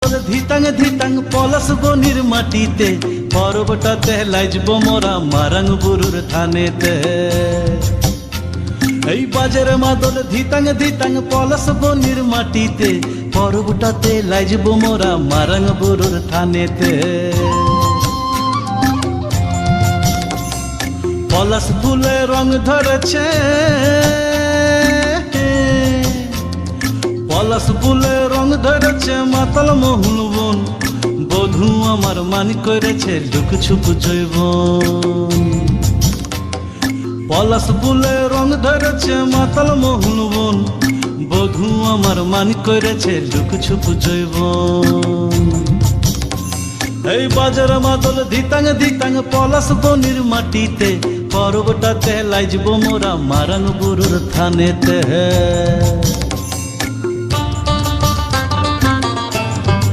মাদল ধিতাং ধিতাং পলাশ বনির মাটিতে পরবটাতে লাইজব মোরা মারাং বুরুর থানেতে এই বাজের মাদল ধিতাং ধিতাং পলাশ বনির মাটিতে পরবটাতে লাইজব মোরা মারাং বুরুর থানেতে পলাশ ফুলে রং ধরেছে পলাশ ফুলে রং ধরেছে মাতাল মহুল বন বধূ আমার মান করেছে লুক ছুপ জৈবন পলাশ ফুলে রং ধরেছে মাতাল মহুল বন বধূ আমার মান করেছে লুক ছুপ জৈবন এই বাজার মাদল ধিতাং ধিতাং পলাশ বনির মাটিতে পরবটাতে লাইজব মোরা মারাং বুরুর থানেতে